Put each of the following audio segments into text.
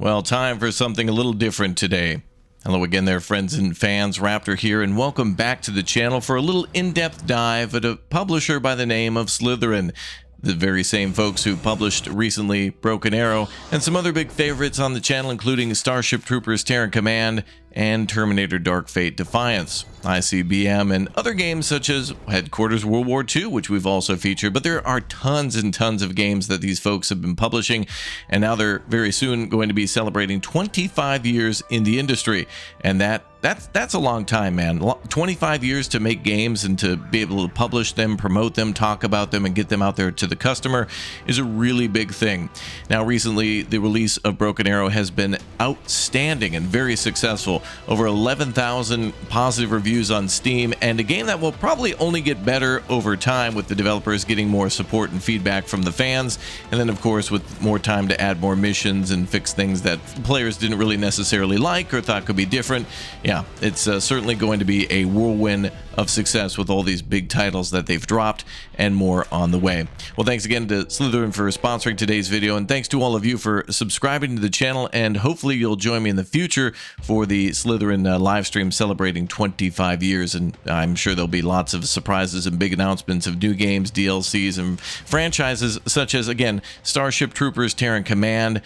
Well, time for something a little different today. Hello again there, friends and fans. Raptor here, and welcome back to the channel for a little in-depth dive at a publisher by the name of Slitherine. The very same folks who published recently Broken Arrow and some other big favorites on the channel, including Starship Troopers Terran Command and Terminator Dark Fate Defiance, ICBM, and other games such as Headquarters World War II, which we've also featured. But there are tons and tons of games that these folks have been publishing, and now they're very soon going to be celebrating 25 years in the industry. And that's a long time, man. 25 years to make games and to be able to publish them, promote them, talk about them, and get them out there to the customer is a really big thing. Now, recently, the release of Broken Arrow has been outstanding and very successful. Over 11,000 positive reviews on Steam, and a game that will probably only get better over time with the developers getting more support and feedback from the fans, and then, of course, with more time to add more missions and fix things that players didn't really necessarily like or thought could be different. Yeah, it's certainly going to be a whirlwind of success with all these big titles that they've dropped and more on the way. Well, thanks again to Slitherine for sponsoring today's video, and thanks to all of you for subscribing to the channel, and hopefully you'll join me in the future for the Slitherine live stream celebrating 25 years, and I'm sure there'll be lots of surprises and big announcements of new games, DLCs, and franchises such as, again, Starship Troopers Terran Command,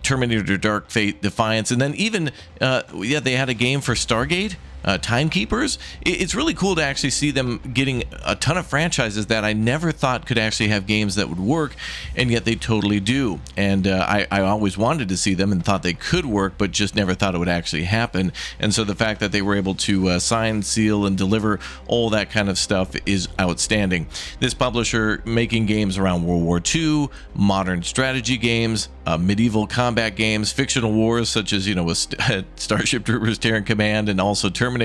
Terminator Dark Fate Defiance, and then even, yeah, they had a game for Stargate, Timekeepers. It's really cool to actually see them getting a ton of franchises that I never thought could actually have games that would work, and yet they totally do. And I always wanted to see them and thought they could work, but just never thought it would actually happen. And so the fact that they were able to sign, seal, and deliver all that kind of stuff is outstanding. This publisher making games around World War II, modern strategy games, medieval combat games, fictional wars such as, with Starship Troopers Terran Command and also Terminator.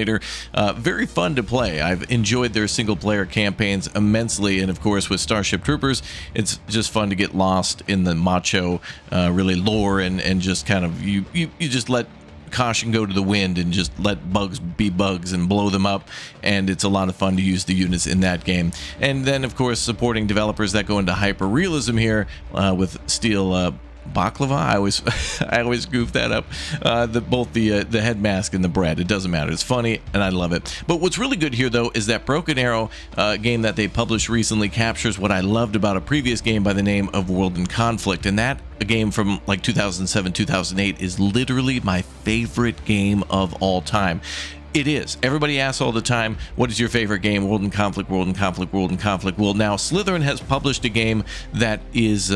Very fun to play. I've enjoyed their single player campaigns immensely, and of course with Starship Troopers it's just fun to get lost in the macho really lore and just kind of you just let caution go to the wind and just let bugs be bugs and blow them up, and it's a lot of fun to use the units in that game. And then of course supporting developers that go into hyper realism here with Steel Baklava. I always goof that up. Both the head mask and the bread. It doesn't matter. It's funny and I love it. But what's really good here though is that Broken Arrow game that they published recently captures what I loved about a previous game by the name of World in Conflict, and that a game from like 2007, 2008 is literally my favorite game of all time. It is. Everybody asks all the time, what is your favorite game? World in Conflict, World in Conflict, World in Conflict. Well, now Slitherine has published a game that is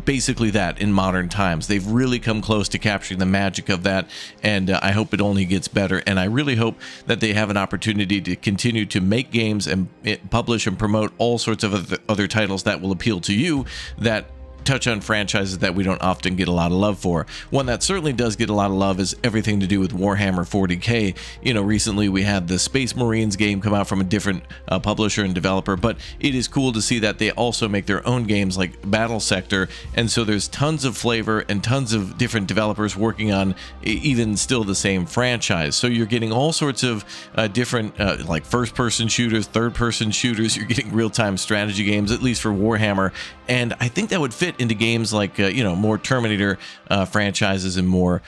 basically that in modern times. They've really come close to capturing the magic of that, and I hope it only gets better. And I really hope that they have an opportunity to continue to make games and publish and promote all sorts of other titles that will appeal to you, that touch on franchises that we don't often get a lot of love for. One that certainly does get a lot of love is everything to do with Warhammer 40k. Recently we had the Space Marines game come out from a different publisher and developer, but it is cool to see that they also make their own games like Battle Sector, and so there's tons of flavor and tons of different developers working on even still the same franchise. So you're getting all sorts of different like first-person shooters, third-person shooters. You're getting real-time strategy games, at least for Warhammer, and I think that would fit into games like more Terminator franchises and more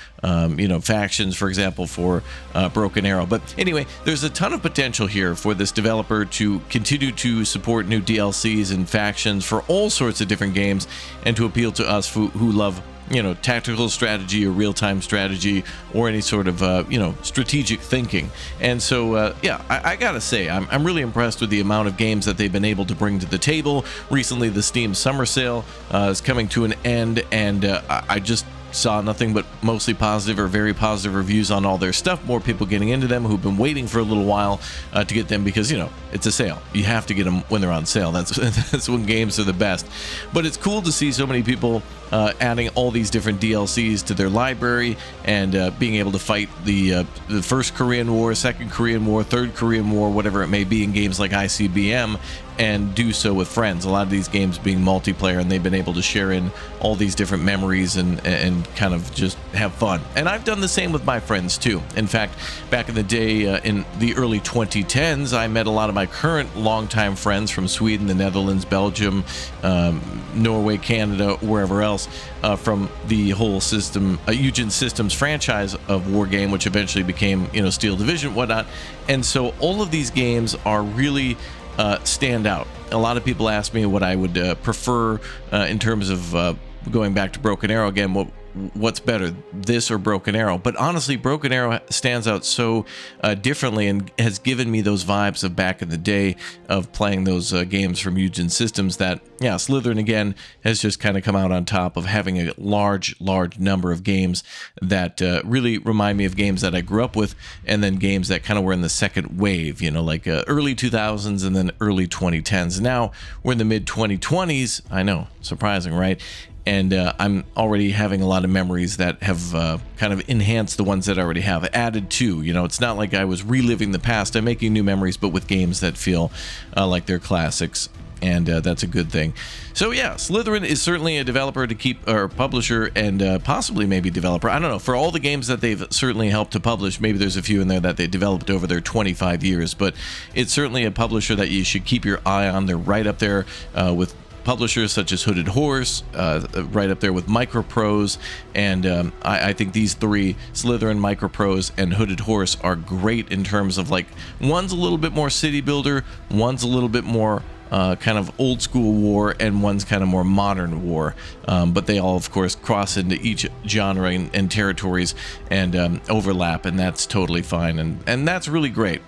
factions, for example, for Broken Arrow. But anyway, there's a ton of potential here for this developer to continue to support new DLCs and factions for all sorts of different games, and to appeal to us who love tactical strategy or real-time strategy or any sort of strategic thinking. And so yeah, I gotta say I'm really impressed with the amount of games that they've been able to bring to the table. Recently the Steam summer sale is coming to an end, and I just saw nothing but mostly positive or very positive reviews on all their stuff. More people getting into them who've been waiting for a little while to get them, because it's a sale. You have to get them when they're on sale. That's when games are the best. But it's cool to see so many people adding all these different DLCs to their library, and being able to fight the first Korean War, second Korean War, third Korean War, whatever it may be, in games like ICBM. and do so with friends. A lot of these games being multiplayer, and they've been able to share in all these different memories and kind of just have fun. And I've done the same with my friends too. In fact, back in the day, in the early 2010s, I met a lot of my current longtime friends from Sweden, the Netherlands, Belgium, Norway, Canada, wherever else, from the whole system, Eugen Systems franchise of War Game, which eventually became, Steel Division, whatnot. And so all of these games are really stand out. A lot of people ask me what I would prefer in terms of going back to Broken Arrow again. What's better, this or Broken Arrow? But honestly, Broken Arrow stands out so differently and has given me those vibes of back in the day of playing those games from Eugen Systems that, yeah, Slitherine again has just kind of come out on top of having a large number of games that really remind me of games that I grew up with, and then games that kind of were in the second wave, like early 2000s and then early 2010s. Now we're in the mid 2020s. I know, surprising, right? And I'm already having a lot of memories that have kind of enhanced the ones that I already have, added to. It's not like I was reliving the past. I'm making new memories, but with games that feel like they're classics, and that's a good thing. So yeah, Slitherine is certainly a developer to keep, or publisher, and possibly maybe developer. I don't know. For all the games that they've certainly helped to publish, maybe there's a few in there that they developed over their 25 years, but it's certainly a publisher that you should keep your eye on. They're right up there with publishers such as Hooded Horse, right up there with Microprose, and I think these three, Slitherine, Microprose, and Hooded Horse, are great in terms of, like, one's a little bit more city builder, one's a little bit more kind of old school war, and one's kind of more modern war, but they all of course cross into each genre and territories and overlap, and that's totally fine, and that's really great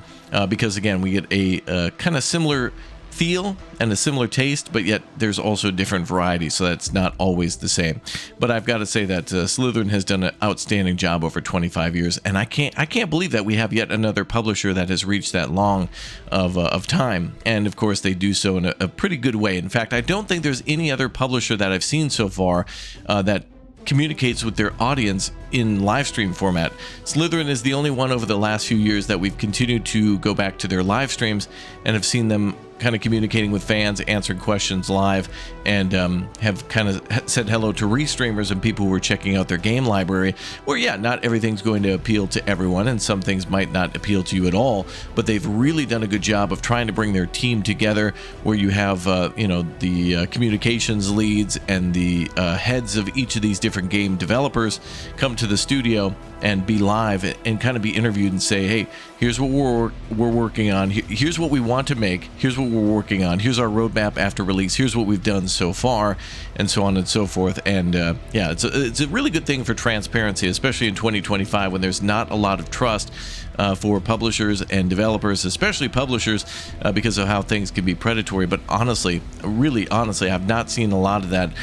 because again we get a kind of similar feel and a similar taste, but yet there's also different varieties, so that's not always the same. But I've got to say that Slitherine has done an outstanding job over 25 years, and I can't believe that we have yet another publisher that has reached that long of time. And of course they do so in a pretty good way. In fact, I don't think there's any other publisher that I've seen so far that communicates with their audience in live stream format. Slitherine is the only one over the last few years that we've continued to go back to their live streams and have seen them kind of communicating with fans, answering questions live, and have kind of said hello to restreamers and people who were checking out their game library, where yeah, not everything's going to appeal to everyone and some things might not appeal to you at all, but they've really done a good job of trying to bring their team together, where you have the communications leads and the heads of each of these different game developers come to the studio and be live and kind of be interviewed and say, hey, here's what we're working on, here's what we want to make, here's what we're working on, here's our roadmap after release, here's what we've done so far, and so on and so forth. And yeah, it's a really good thing for transparency, especially in 2025 when there's not a lot of trust for publishers and developers, especially publishers, because of how things can be predatory. But honestly, really honestly, I've not seen a lot of that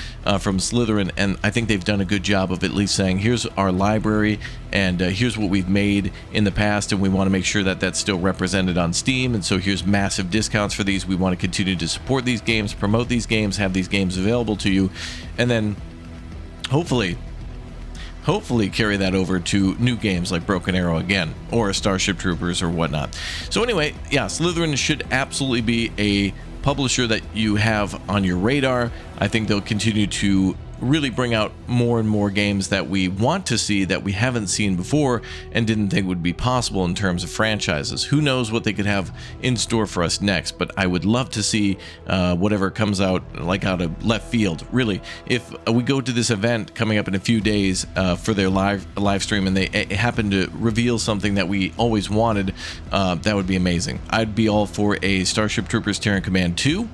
from Slitherine, and I think they've done a good job of at least saying, here's our library, and here's what we've made in the past, and we want to make sure that that's still represented on Steam, and so here's massive discounts for these. We want to continue to support these games, promote these games, have these games available to you, and then hopefully carry that over to new games like Broken Arrow again, or Starship Troopers or whatnot. So anyway, yeah, Slitherine should absolutely be a publisher that you have on your radar. I think they'll continue to really bring out more and more games that we want to see, that we haven't seen before and didn't think would be possible in terms of franchises. Who knows what they could have in store for us next, but I would love to see whatever comes out, like out of left field. Really, if we go to this event coming up in a few days for their live stream and they happen to reveal something that we always wanted, that would be amazing. I'd be all for a Starship Troopers Terran Command 2.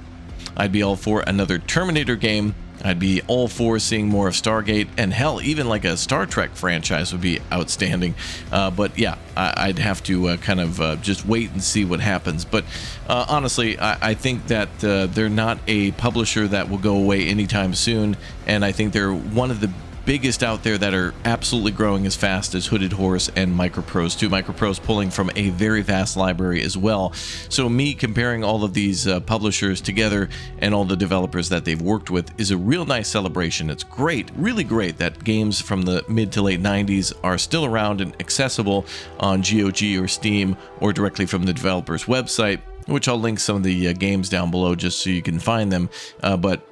I'd be all for another Terminator game. I'd be all for seeing more of Stargate, and hell, even like a Star Trek franchise would be outstanding. But yeah, I'd have to kind of just wait and see what happens. But honestly, I think that they're not a publisher that will go away anytime soon, and I think they're one of the biggest out there that are absolutely growing as fast as Hooded Horse and Microprose too. Microprose pulling from a very vast library as well. So me comparing all of these publishers together and all the developers that they've worked with is a real nice celebration. It's great, really great, that games from the mid to late 90s are still around and accessible on GOG or Steam or directly from the developer's website. which I'll link some of the games down below just so you can find them. But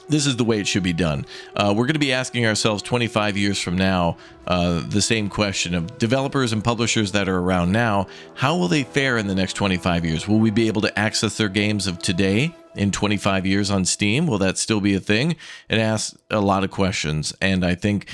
this is the way it should be done. We're going to be asking ourselves 25 years from now the same question of developers and publishers that are around now. How will they fare in the next 25 years? Will we be able to access their games of today in 25 years on Steam? Will that still be a thing? It asks a lot of questions, and I think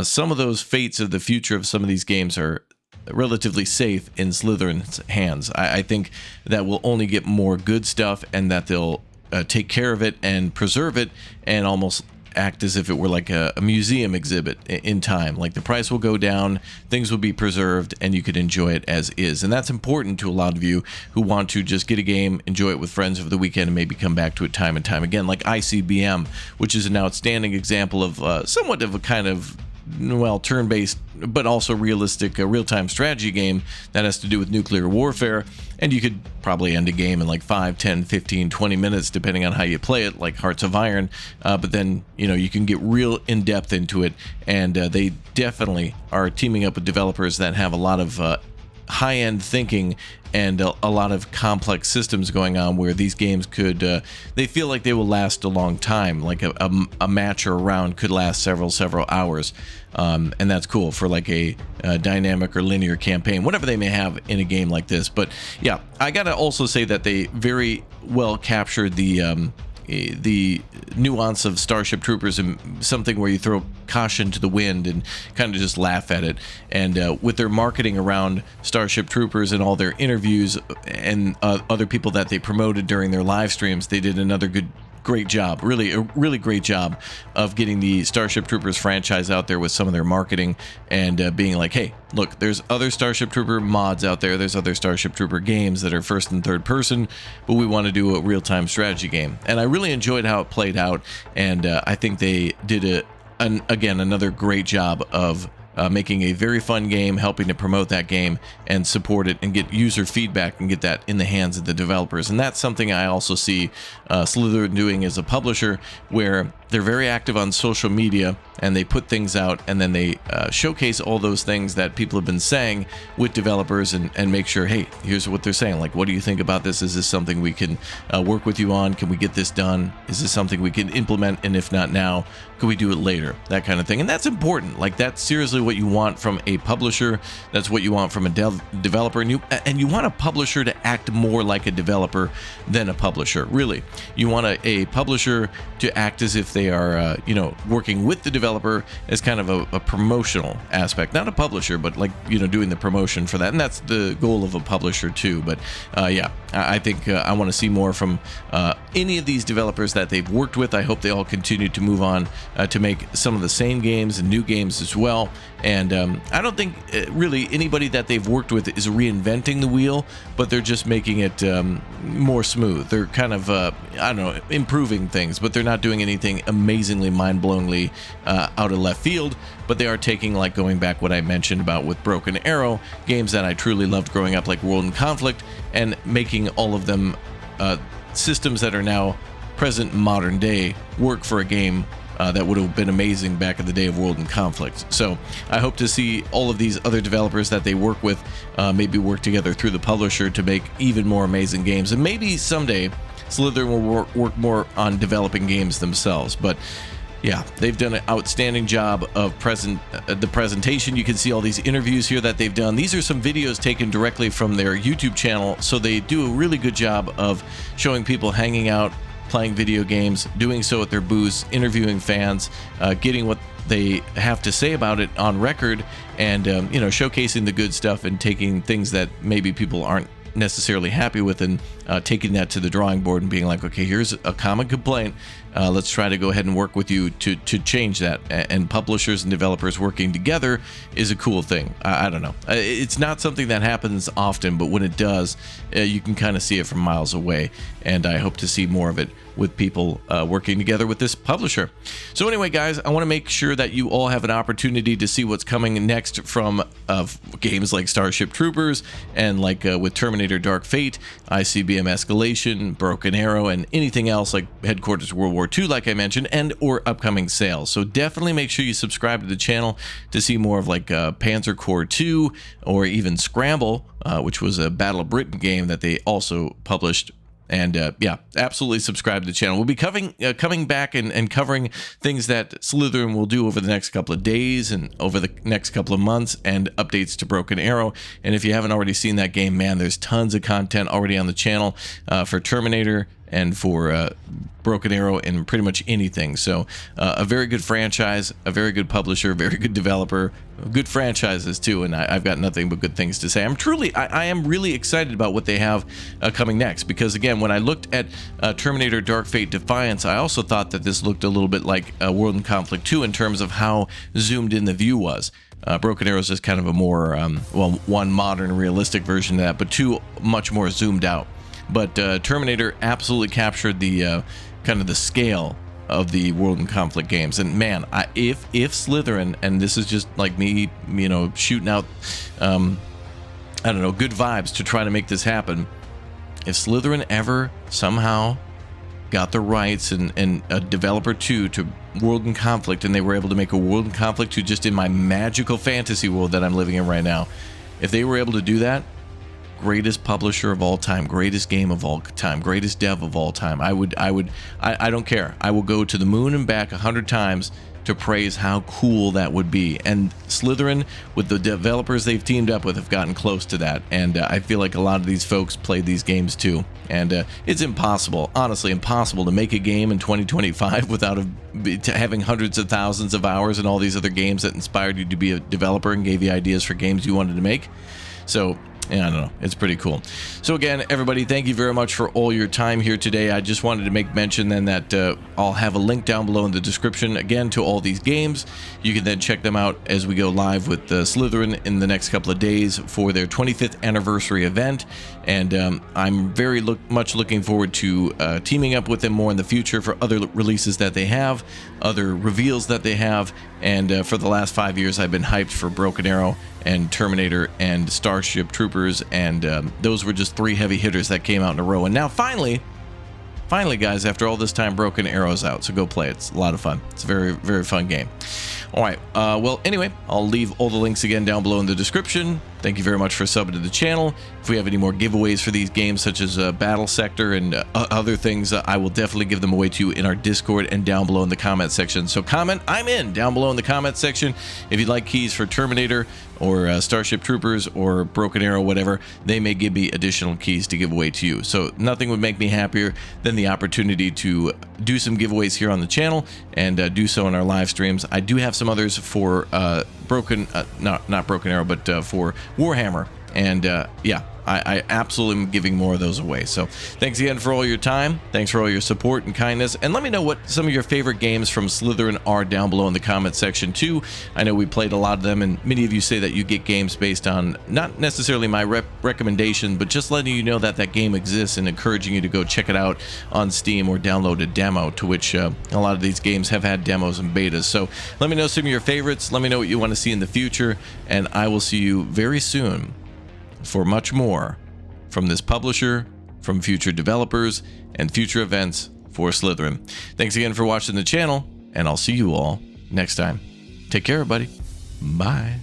some of those fates of the future of some of these games are relatively safe in Slitherine's hands. I think that we'll only get more good stuff, and that they'll take care of it and preserve it and almost act as if it were like a museum exhibit in time. Like the price will go down, things will be preserved, and you could enjoy it as is. And that's important to a lot of you who want to just get a game, enjoy it with friends over the weekend, and maybe come back to it time and time again, like ICBM, which is an outstanding example of somewhat of a kind of, well, turn-based but also realistic real-time strategy game that has to do with nuclear warfare, and you could probably end a game in like 5, 10, 15, 20 minutes depending on how you play it, like Hearts of Iron. But then, you know, you can get real in-depth into it, and they definitely are teaming up with developers that have a lot of high-end thinking and a lot of complex systems going on, where these games could they feel like they will last a long time. Like a match or a round could last several hours, and that's cool for like a dynamic or linear campaign, whatever they may have in a game like this. But yeah, I gotta also say that they very well captured the nuance of Starship Troopers, and something where you throw caution to the wind and kind of just laugh at it. And with their marketing around Starship Troopers and all their interviews and other people that they promoted during their live streams, they did another great job, a really great job of getting the Starship Troopers franchise out there with some of their marketing, and being like, hey, look, there's other Starship Trooper mods out there, there's other Starship Trooper games that are first and third person, but we want to do a real-time strategy game. And I really enjoyed how it played out, and I think they did again another great job of making a very fun game, helping to promote that game and support it and get user feedback and get that in the hands of the developers. And that's something I also see Slitherine doing as a publisher, where they're very active on social media and they put things out, and then they showcase all those things that people have been saying with developers, and make sure, hey, here's what they're saying. Like, what do you think about this? Is this something we can work with you on? Can we get this done? Is this something we can implement? And if not now, can we do it later? That kind of thing. And that's important. Like, that's seriously what you want from a publisher. That's what you want from a developer. And you want a publisher to act more like a developer than a publisher. Really, you want a publisher to act as if they are, working with the developer as kind of a promotional aspect. Not a publisher, but like, doing the promotion for that. And that's the goal of a publisher too. But yeah, I think I want to see more from any of these developers that they've worked with. I hope they all continue to move on to make some of the same games and new games as well. And I don't think really anybody that they've worked with is reinventing the wheel, but they're just making it more smooth. They're kind of, improving things, but they're not doing anything amazingly mind-blowingly out of left field. But they are taking, like, going back what I mentioned about with Broken Arrow, games that I truly loved growing up, like World in Conflict, and making all of them systems that are now present modern day work for a game that would have been amazing back in the day of World in Conflict. So I hope to see all of these other developers that they work with maybe work together through the publisher to make even more amazing games. And maybe someday Slitherine will work more on developing games themselves. But yeah, they've done an outstanding job of the presentation. You can see all these interviews here that they've done. These are some videos taken directly from their YouTube channel, so they do a really good job of showing people hanging out, playing video games, doing so at their booths, interviewing fans, getting what they have to say about it on record, and showcasing the good stuff and taking things that maybe people aren't necessarily happy with, and taking that to the drawing board and being like, okay, here's a common complaint, let's try to go ahead and work with you to change that. And publishers and developers working together is a cool thing. I don't know, it's not something that happens often, but when it does, you can kind of see it from miles away, and I hope to see more of it with people working together with this publisher. So anyway, guys, I want to make sure that you all have an opportunity to see what's coming next from games like Starship Troopers, and like with Terminator Dark Fate, ICBM Escalation, Broken Arrow, and anything else like Headquarters World War War II, like I mentioned, and or upcoming sales. So definitely make sure you subscribe to the channel to see more of like Panzer Corps 2 or even Scramble, which was a Battle of Britain game that they also published. And yeah, absolutely subscribe to the channel. We'll be coming back and covering things that Slitherine will do over the next couple of days and over the next couple of months, and updates to Broken Arrow. And if you haven't already seen that game, man, there's tons of content already on the channel for Terminator and for Broken Arrow and pretty much anything. So a very good franchise, a very good publisher, very good developer, good franchises too, and I've got nothing but good things to say. I am really excited about what they have coming next, because again, when I looked at Terminator Dark Fate Defiance, I also thought that this looked a little bit like World in Conflict 2 in terms of how zoomed in the view was. Broken Arrow is just kind of a more, well, one modern realistic version of that, but two much more zoomed out. But Terminator absolutely captured the kind of the scale of the World in Conflict games. And man, if Slitherine, and this is just like me, you know, shooting out, I don't know, good vibes to try to make this happen. If Slitherine ever somehow got the rights and a developer to World in Conflict, and they were able to make a World in Conflict 2 just in my magical fantasy world that I'm living in right now, if they were able to do that, greatest publisher of all time, greatest game of all time, greatest dev of all time, I don't care. I will go to the moon and back 100 times to praise how cool that would be. And Slitherine, with the developers they've teamed up with, have gotten close to that. And I feel like a lot of these folks played these games too. And it's impossible, honestly impossible, to make a game in 2025 without having hundreds of thousands of hours and all these other games that inspired you to be a developer and gave you ideas for games you wanted to make. So yeah, I don't know. It's pretty cool. So again, everybody, thank you very much for all your time here today. I just wanted to make mention then that I'll have a link down below in the description, again, to all these games. You can then check them out as we go live with Slitherine in the next couple of days for their 25th anniversary event. And I'm very much looking forward to teaming up with them more in the future for other releases that they have, other reveals that they have. And for the last 5 years, I've been hyped for Broken Arrow and Terminator and Starship Troopers, and those were just 3 heavy hitters that came out in a row. And now finally, guys, after all this time, Broken Arrow's out, so go play it. It's a lot of fun. It's a very, very fun game. All right, well, anyway, I'll leave all the links again down below in the description. Thank you very much for subbing to the channel. If we have any more giveaways for these games, such as Battle Sector and other things, I will definitely give them away to you in our Discord and down below in the comment section. So comment, I'm in, down below in the comment section. If you'd like keys for Terminator or Starship Troopers or Broken Arrow, whatever, they may give me additional keys to give away to you. So nothing would make me happier than the opportunity to do some giveaways here on the channel and do so in our live streams. I do have some others for not Broken Arrow, but for Warhammer, and yeah, I absolutely am giving more of those away. So thanks again for all your time. Thanks for all your support and kindness. And let me know what some of your favorite games from Slitherine are down below in the comment section too. I know we played a lot of them, and many of you say that you get games based on not necessarily my recommendation, but just letting you know that that game exists and encouraging you to go check it out on Steam or download a demo, to which a lot of these games have had demos and betas. So let me know some of your favorites. Let me know what you want to see in the future, and I will see you very soon for much more from this publisher, from future developers, and future events for Slitherine. Thanks again for watching the channel, and I'll see you all next time. Take care, everybody. Bye.